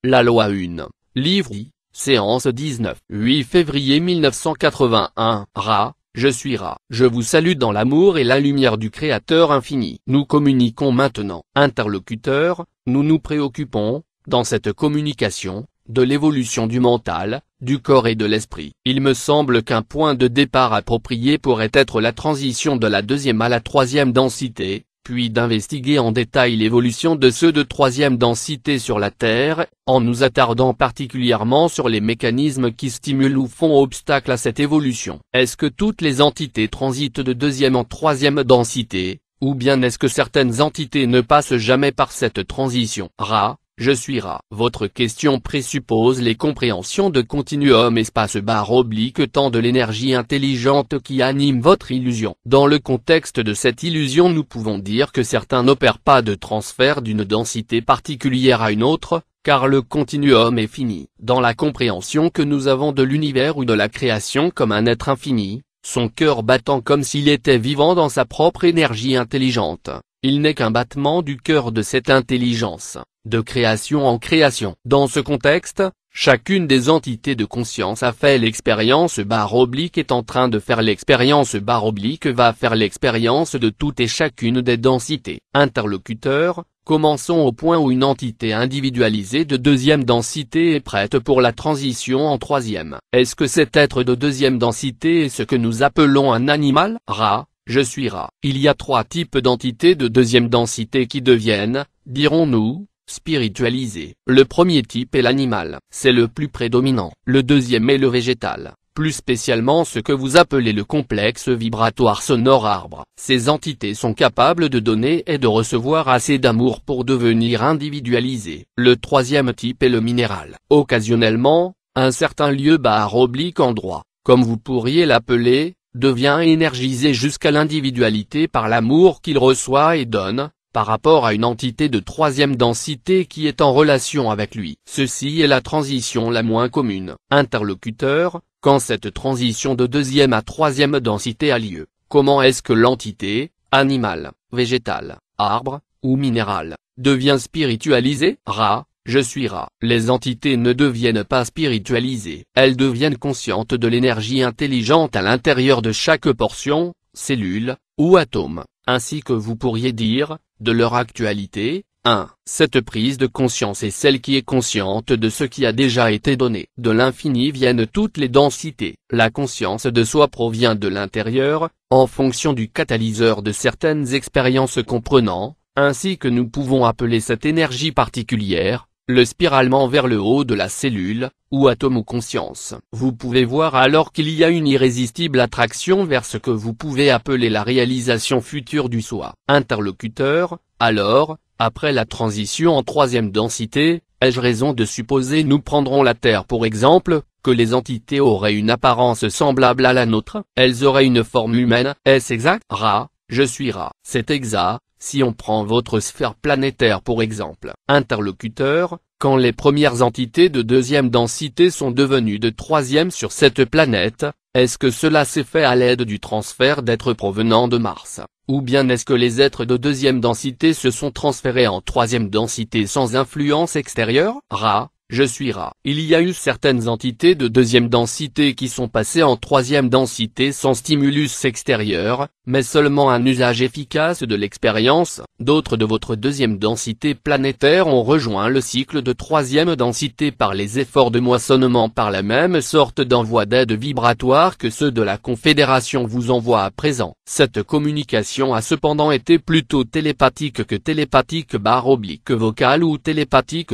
La loi 1. Livre I. Séance 19. 8 février 1981. Ra. Je suis Ra. Je vous salue dans l'amour et la lumière du Créateur infini. Nous communiquons maintenant. Interlocuteur, nous nous préoccupons, dans cette communication, de l'évolution du mental, du corps et de l'esprit. Il me semble qu'un point de départ approprié pourrait être la transition de la deuxième à la troisième densité, puis d'investiguer en détail l'évolution de ceux de troisième densité sur la Terre, en nous attardant particulièrement sur les mécanismes qui stimulent ou font obstacle à cette évolution. Est-ce que toutes les entités transitent de deuxième en troisième densité, ou bien est-ce que certaines entités ne passent jamais par cette transition? Ra. Je suis Ra. Votre question présuppose les compréhensions de continuum espace-oblique temps de l'énergie intelligente qui anime votre illusion. Dans le contexte de cette illusion, nous pouvons dire que certains n'opèrent pas de transfert d'une densité particulière à une autre, car le continuum est fini. Dans la compréhension que nous avons de l'univers ou de la création comme un être infini, son cœur battant comme s'il était vivant dans sa propre énergie intelligente, il n'est qu'un battement du cœur de cette intelligence, de création en création. Dans ce contexte, chacune des entités de conscience a fait l'expérience est en train de faire l'expérience va faire l'expérience de toutes et chacune des densités. Interlocuteur, commençons au point où une entité individualisée de deuxième densité est prête pour la transition en troisième. Est-ce que cet être de deuxième densité est ce que nous appelons un animal? Ra. Je suis Ra. Il y a trois types d'entités de deuxième densité qui deviennent, dirons-nous, spiritualisées. Le premier type est l'animal. C'est le plus prédominant. Le deuxième est le végétal. Plus spécialement ce que vous appelez le complexe vibratoire sonore arbre. Ces entités sont capables de donner et de recevoir assez d'amour pour devenir individualisées. Le troisième type est le minéral. Occasionnellement, un certain lieu endroit, comme vous pourriez l'appeler, devient énergisé jusqu'à l'individualité par l'amour qu'il reçoit et donne, par rapport à une entité de troisième densité qui est en relation avec lui. Ceci est la transition la moins commune. Interlocuteur, quand cette transition de deuxième à troisième densité a lieu, comment est-ce que l'entité, animal, végétal, arbre, ou minéral, devient spiritualisée? Ra. Je suis Ra. Les entités ne deviennent pas spiritualisées, elles deviennent conscientes de l'énergie intelligente à l'intérieur de chaque portion, cellule, ou atome, ainsi que vous pourriez dire, de leur actualité. 1. Cette prise de conscience est celle qui est consciente de ce qui a déjà été donné. De l'infini viennent toutes les densités. La conscience de soi provient de l'intérieur, en fonction du catalyseur de certaines expériences comprenant, ainsi que nous pouvons appeler cette énergie particulière, le spiralement vers le haut de la cellule, ou atome ou conscience. Vous pouvez voir alors qu'il y a une irrésistible attraction vers ce que vous pouvez appeler la réalisation future du soi. Interlocuteur, alors, après la transition en troisième densité, ai-je raison de supposer, nous prendrons la Terre pour exemple, que les entités auraient une apparence semblable à la nôtre? Elles auraient une forme humaine, est-ce exact? Ra. Je suis Ra. C'est exact. Si on prend votre sphère planétaire pour exemple. Interlocuteur, quand les premières entités de deuxième densité sont devenues de troisième sur cette planète, est-ce que cela s'est fait à l'aide du transfert d'êtres provenant de Mars? Ou bien est-ce que les êtres de deuxième densité se sont transférés en troisième densité sans influence extérieure? Ra. Je suis Ra. Il y a eu certaines entités de deuxième densité qui sont passées en troisième densité sans stimulus extérieur, mais seulement un usage efficace de l'expérience. D'autres de votre deuxième densité planétaire ont rejoint le cycle de troisième densité par les efforts de moissonnement par la même sorte d'envoi d'aide vibratoire que ceux de la Confédération vous envoient à présent. Cette communication a cependant été plutôt télépathique que vocale ou télépathique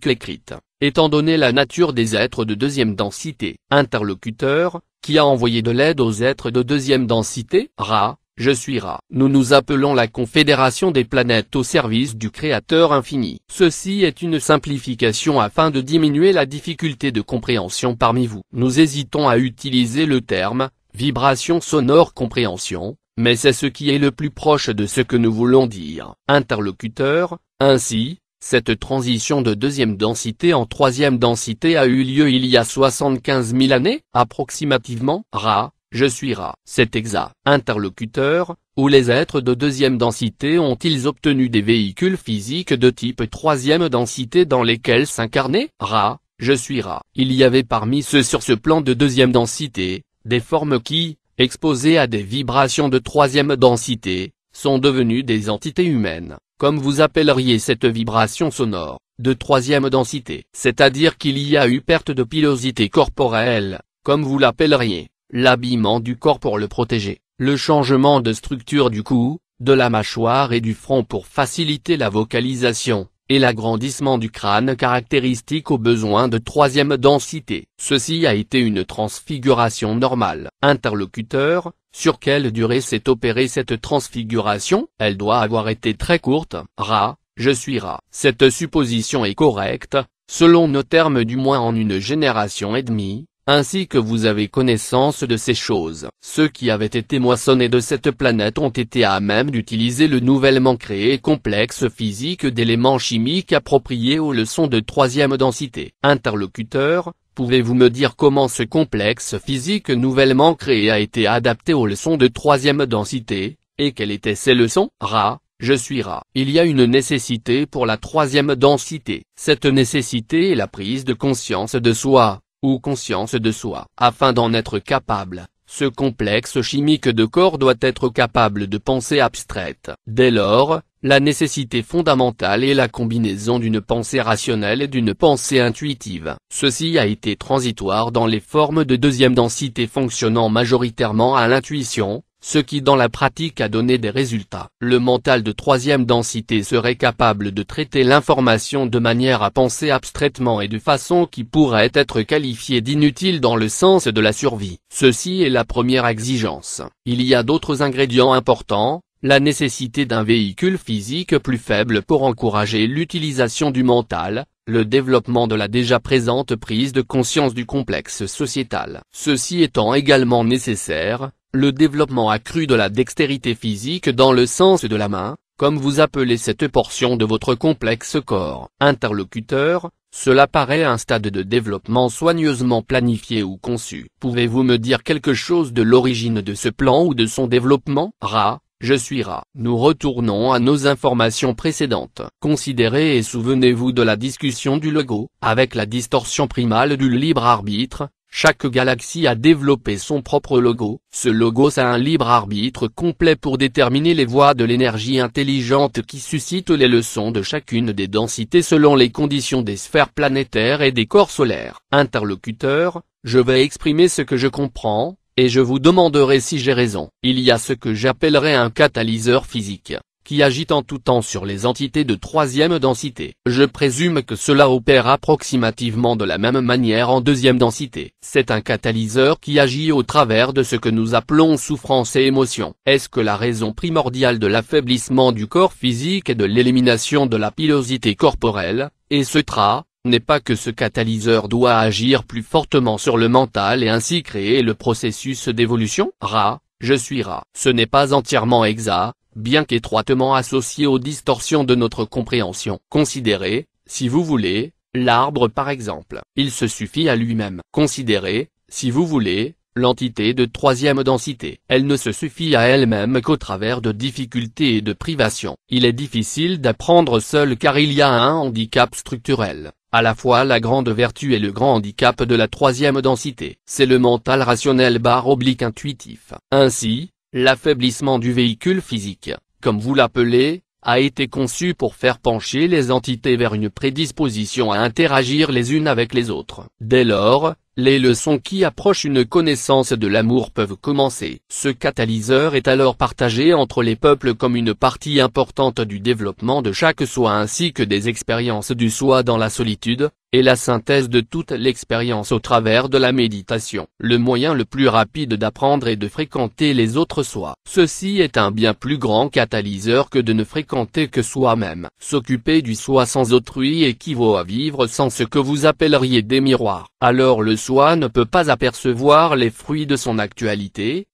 écrite. Étant donné la nature des êtres de deuxième densité. Interlocuteur, qui a envoyé de l'aide aux êtres de deuxième densité? Ra. Je suis Ra. Nous nous appelons la Confédération des planètes au service du Créateur infini. Ceci est une simplification afin de diminuer la difficulté de compréhension parmi vous. Nous hésitons à utiliser le terme vibration sonore compréhension, mais c'est ce qui est le plus proche de ce que nous voulons dire. Interlocuteur, ainsi, cette transition de deuxième densité en troisième densité a eu lieu il y a 75 000 années, approximativement. Ra. je suis rat. C'est exact. Interlocuteur, où les êtres de deuxième densité ont-ils obtenu des véhicules physiques de type troisième densité dans lesquels s'incarner? Rat, je suis rat. Il y avait parmi ceux sur ce plan de deuxième densité, des formes qui, exposées à des vibrations de troisième densité, sont devenues des entités humaines, comme vous appelleriez cette vibration sonore, de troisième densité. C'est-à-dire qu'il y a eu perte de pilosité corporelle, comme vous l'appelleriez, l'habillement du corps pour le protéger, le changement de structure du cou, de la mâchoire et du front pour faciliter la vocalisation, et l'agrandissement du crâne caractéristique aux besoins de troisième densité. Ceci a été une transfiguration normale. Interlocuteur, sur quelle durée s'est opérée cette transfiguration? Elle doit avoir été très courte. Rat, je suis rat. Cette supposition est correcte, selon nos termes du moins en une génération et demie, ainsi que vous avez connaissance de ces choses. Ceux qui avaient été moissonnés de cette planète ont été à même d'utiliser le nouvellement créé complexe physique d'éléments chimiques appropriés aux leçons de troisième densité. Interlocuteur, pouvez-vous me dire comment ce complexe physique nouvellement créé a été adapté aux leçons de troisième densité, et quelles étaient ces leçons? Rat, je suis rat. Il y a une nécessité pour la troisième densité. Cette nécessité est la prise de conscience de soi, ou conscience de soi. Afin d'en être capable, ce complexe chimique de corps doit être capable de pensée abstraite. Dès lors, la nécessité fondamentale est la combinaison d'une pensée rationnelle et d'une pensée intuitive. Ceci a été transitoire dans les formes de deuxième densité fonctionnant majoritairement à l'intuition, ce qui dans la pratique a donné des résultats. Le mental de troisième densité serait capable de traiter l'information de manière à penser abstraitement et de façon qui pourrait être qualifiée d'inutile dans le sens de la survie. Ceci est la première exigence. Il y a d'autres ingrédients importants, la nécessité d'un véhicule physique plus faible pour encourager l'utilisation du mental, le développement de la déjà présente prise de conscience du complexe sociétal. Ceci étant également nécessaire, le développement accru de la dextérité physique dans le sens de la main, comme vous appelez cette portion de votre complexe corps. Interlocuteur, cela paraît un stade de développement soigneusement planifié ou conçu. Pouvez-vous me dire quelque chose de l'origine de ce plan ou de son développement? Rat, je suis rat. Nous retournons à nos informations précédentes. Considérez et souvenez-vous de la discussion du logo. Avec la distorsion primale du libre arbitre, chaque galaxie a développé son propre logo. Ce logo a un libre arbitre complet pour déterminer les voies de l'énergie intelligente qui suscitent les leçons de chacune des densités selon les conditions des sphères planétaires et des corps solaires. Interlocuteur, je vais exprimer ce que je comprends, et je vous demanderai si j'ai raison. Il y a ce que j'appellerais un catalyseur physique, qui agit en tout temps sur les entités de troisième densité. Je présume que cela opère approximativement de la même manière en deuxième densité. C'est un catalyseur qui agit au travers de ce que nous appelons souffrance et émotion. Est-ce que la raison primordiale de l'affaiblissement du corps physique et de l'élimination de la pilosité corporelle, et ce n'est pas que ce catalyseur doit agir plus fortement sur le mental et ainsi créer le processus d'évolution? Rat, je suis rat. Ce n'est pas entièrement exact, bien qu'étroitement associé aux distorsions de notre compréhension. Considérez, si vous voulez, l'arbre par exemple. Il se suffit à lui-même. Considérez, si vous voulez, l'entité de troisième densité. Elle ne se suffit à elle-même qu'au travers de difficultés et de privations. Il est difficile d'apprendre seul car il y a un handicap structurel. À la fois la grande vertu et le grand handicap de la troisième densité. C'est le mental rationnel / intuitif. Ainsi, l'affaiblissement du véhicule physique, comme vous l'appelez, a été conçu pour faire pencher les entités vers une prédisposition à interagir les unes avec les autres. Dès lors, les leçons qui approchent une connaissance de l'amour peuvent commencer. Ce catalyseur est alors partagé entre les peuples comme une partie importante du développement de chaque soi ainsi que des expériences du soi dans la solitude, et la synthèse de toute l'expérience au travers de la méditation. Le moyen le plus rapide d'apprendre est de fréquenter les autres soi. Ceci est un bien plus grand catalyseur que de ne fréquenter que soi-même. S'occuper du soi sans autrui équivaut à vivre sans ce que vous appelleriez des miroirs. Alors le soi ne peut pas apercevoir les fruits de son actualité.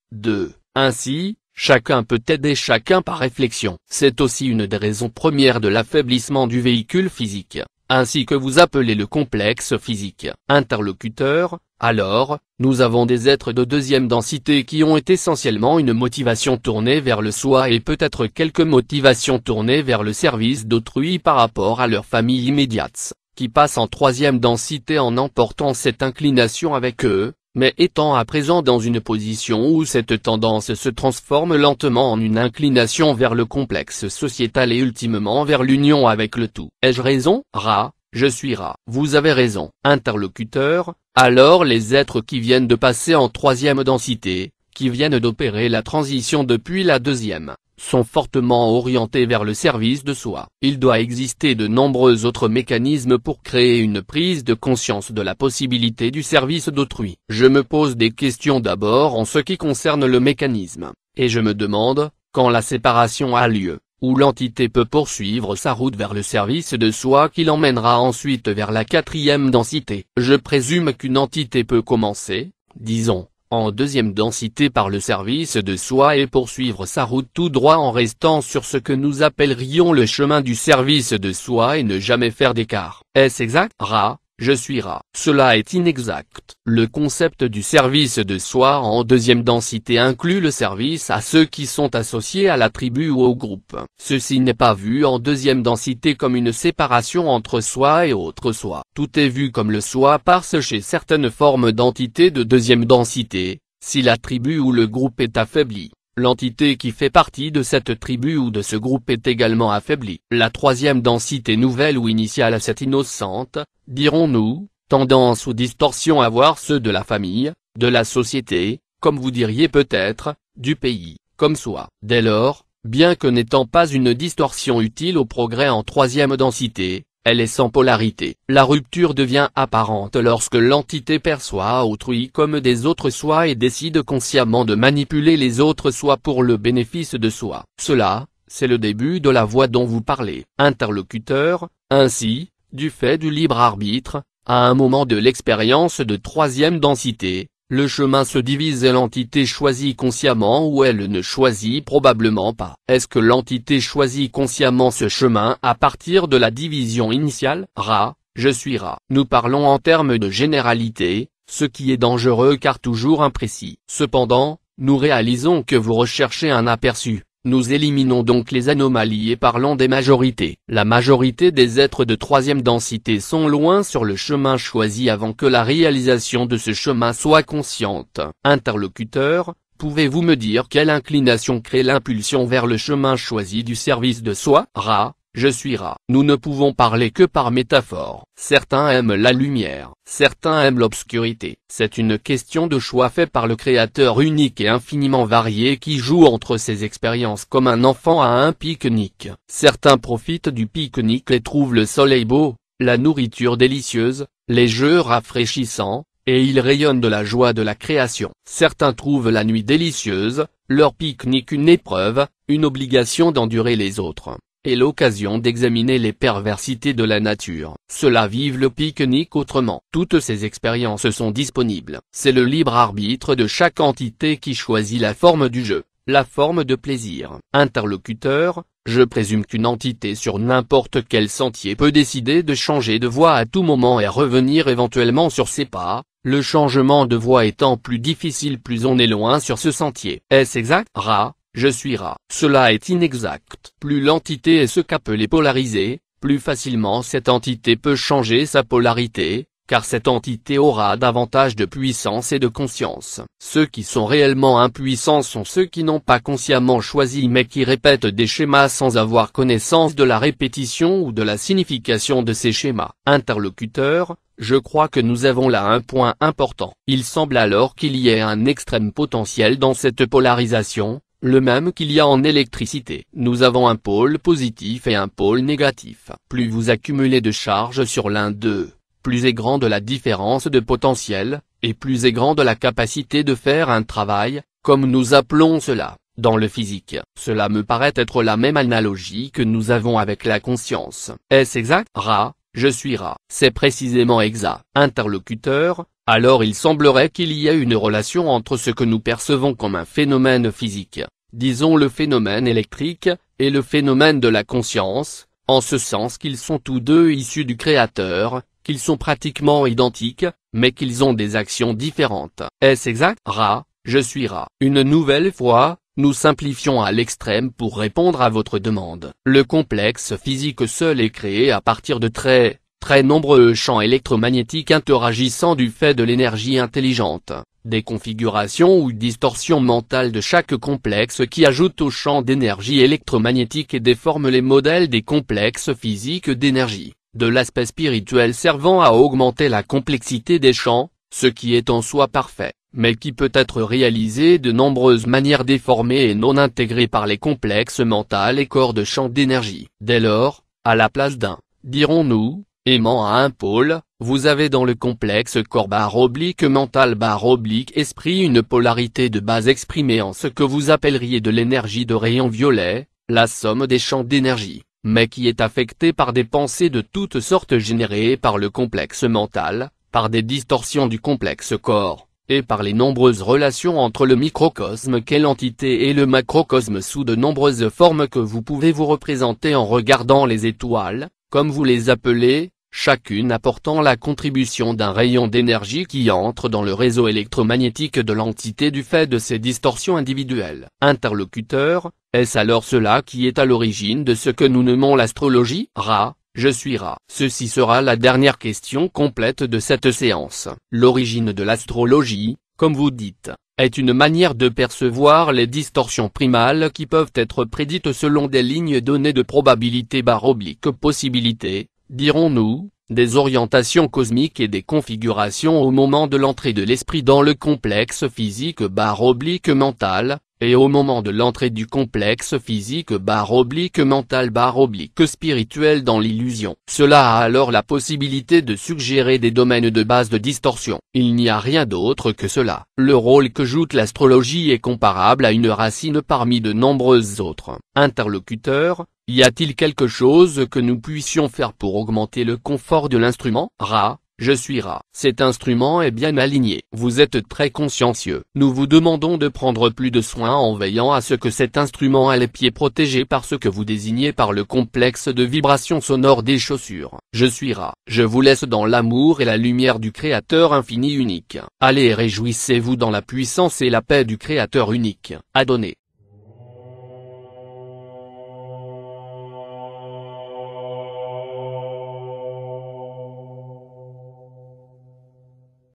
Ainsi, chacun peut aider chacun par réflexion. C'est aussi une des raisons premières de l'affaiblissement du véhicule physique. ainsi que vous appelez le complexe physique. Interlocuteur: alors, nous avons des êtres de deuxième densité qui ont essentiellement une motivation tournée vers le soi et peut-être quelques motivations tournées vers le service d'autrui par rapport à leur famille immédiate, qui passent en troisième densité en emportant cette inclination avec eux, mais étant à présent dans une position où cette tendance se transforme lentement en une inclination vers le complexe sociétal et ultimement vers l'union avec le tout. Ai-je raison? Ra: je suis Ra. Vous avez raison. Interlocuteur: alors les êtres qui viennent de passer en troisième densité, qui viennent d'opérer la transition depuis la deuxième, sont fortement orientés vers le service de soi. Il doit exister de nombreux autres mécanismes pour créer une prise de conscience de la possibilité du service d'autrui. Je me pose des questions d'abord en ce qui concerne le mécanisme, et je me demande, quand la séparation a lieu, où l'entité peut poursuivre sa route vers le service de soi qui l'emmènera ensuite vers la quatrième densité. Je présume qu'une entité peut commencer, disons, en deuxième densité par le service de soi et poursuivre sa route tout droit en restant sur ce que nous appellerions le chemin du service de soi et ne jamais faire d'écart. Est-ce exact? Ra: je suis Ra. Cela est inexact. Le concept du service de soi en deuxième densité inclut le service à ceux qui sont associés à la tribu ou au groupe. Ceci n'est pas vu en deuxième densité comme une séparation entre soi et autre soi. Tout est vu comme le soi parce chez certaines formes d'entités de deuxième densité, si la tribu ou le groupe est affaibli, l'entité qui fait partie de cette tribu ou de ce groupe est également affaiblie. La troisième densité nouvelle ou initiale à cette innocente, dirons-nous, tendance ou distorsion à voir ceux de la famille, de la société, comme vous diriez peut-être, du pays, comme soi. Dès lors, bien que n'étant pas une distorsion utile au progrès en troisième densité, elle est sans polarité. La rupture devient apparente lorsque l'entité perçoit autrui comme des autres soi et décide consciemment de manipuler les autres soi pour le bénéfice de soi. Cela, c'est le début de la voie dont vous parlez. Interlocuteur: ainsi, du fait du libre arbitre, à un moment de l'expérience de troisième densité, le chemin se divise et l'entité choisit consciemment ou elle ne choisit probablement pas. Est-ce que l'entité choisit consciemment ce chemin à partir de la division initiale? Ra: je suis Ra. Nous parlons en termes de généralité, ce qui est dangereux car toujours imprécis. Cependant, nous réalisons que vous recherchez un aperçu. Nous éliminons donc les anomalies et parlons des majorités. La majorité des êtres de troisième densité sont loin sur le chemin choisi avant que la réalisation de ce chemin soit consciente. Interlocuteur: pouvez-vous me dire quelle inclination crée l'impulsion vers le chemin choisi du service de soi? Ra: je suis Ra. Nous ne pouvons parler que par métaphore. Certains aiment la lumière, certains aiment l'obscurité. C'est une question de choix fait par le Créateur unique et infiniment varié qui joue entre ses expériences comme un enfant à un pique-nique. Certains profitent du pique-nique et trouvent le soleil beau, la nourriture délicieuse, les jeux rafraîchissants, et ils rayonnent de la joie de la création. Certains trouvent la nuit délicieuse, leur pique-nique une épreuve, une obligation d'endurer les autres, et l'occasion d'examiner les perversités de la nature. Ceux-là vivent le pique-nique autrement. Toutes ces expériences sont disponibles. C'est le libre arbitre de chaque entité qui choisit la forme du jeu, la forme de plaisir. Interlocuteur: je présume qu'une entité sur n'importe quel sentier peut décider de changer de voie à tout moment et revenir éventuellement sur ses pas, le changement de voie étant plus difficile plus on est loin sur ce sentier. Est-ce exact? Ra: je suis Ra. Cela est inexact. Plus l'entité est ce qu'appelée polarisée, plus facilement cette entité peut changer sa polarité, car cette entité aura davantage de puissance et de conscience. Ceux qui sont réellement impuissants sont ceux qui n'ont pas consciemment choisi mais qui répètent des schémas sans avoir connaissance de la répétition ou de la signification de ces schémas. Interlocuteur: je crois que nous avons là un point important. Il semble alors qu'il y ait un extrême potentiel dans cette polarisation, le même qu'il y a en électricité. Nous avons un pôle positif et un pôle négatif. Plus vous accumulez de charges sur l'un d'eux, plus est grande la différence de potentiel, et plus est grande la capacité de faire un travail, comme nous appelons cela, dans le physique. Cela me paraît être la même analogie que nous avons avec la conscience. Est-ce exact? Ra: je suis Ra. C'est précisément exact. Interlocuteur: alors il semblerait qu'il y ait une relation entre ce que nous percevons comme un phénomène physique, disons le phénomène électrique, et le phénomène de la conscience, en ce sens qu'ils sont tous deux issus du Créateur, qu'ils sont pratiquement identiques, mais qu'ils ont des actions différentes. Est-ce exact? Ra, je suis Ra. Une nouvelle fois, nous simplifions à l'extrême pour répondre à votre demande. Le complexe physique seul est créé à partir de très nombreux champs électromagnétiques interagissant du fait de l'énergie intelligente, des configurations ou distorsions mentales de chaque complexe qui ajoutent au champ d'énergie électromagnétique et déforment les modèles des complexes physiques d'énergie, de l'aspect spirituel servant à augmenter la complexité des champs, ce qui est en soi parfait, mais qui peut être réalisé de nombreuses manières déformées et non intégrées par les complexes mentales et corps de champs d'énergie. Dès lors, à la place d'un, dirons-nous, aimant à un pôle, vous avez dans le complexe corps mental esprit une polarité de base exprimée en ce que vous appelleriez de l'énergie de rayon violet, la somme des champs d'énergie, mais qui est affectée par des pensées de toutes sortes générées par le complexe mental, par des distorsions du complexe corps, et par les nombreuses relations entre le microcosme qu'est l'entité et le macrocosme sous de nombreuses formes que vous pouvez vous représenter en regardant les étoiles, comme vous les appelez, chacune apportant la contribution d'un rayon d'énergie qui entre dans le réseau électromagnétique de l'entité du fait de ses distorsions individuelles. Interlocuteur, est-ce alors cela qui est à l'origine de ce que nous nommons l'astrologie? Ra, je suis Ra. Ceci sera la dernière question complète de cette séance. L'origine de l'astrologie, comme vous dites, est une manière de percevoir les distorsions primales qui peuvent être prédites selon des lignes données de probabilité/possibilité, dirons-nous, des orientations cosmiques et des configurations au moment de l'entrée de l'esprit dans le complexe physique/mental, et au moment de l'entrée du complexe physique/mental/spirituel dans l'illusion. Cela a alors la possibilité de suggérer des domaines de base de distorsion. Il n'y a rien d'autre que cela. Le rôle que joue l'astrologie est comparable à une racine parmi de nombreuses autres. Interlocuteur, y a-t-il quelque chose que nous puissions faire pour augmenter le confort de l'instrument? Ra, je suis Ra. Cet instrument est bien aligné. Vous êtes très consciencieux. Nous vous demandons de prendre plus de soin en veillant à ce que cet instrument ait les pieds protégés par ce que vous désignez par le complexe de vibration sonore des chaussures. Je suis Ra. Je vous laisse dans l'amour et la lumière du Créateur infini unique. Allez et réjouissez-vous dans la puissance et la paix du Créateur unique. Adonné.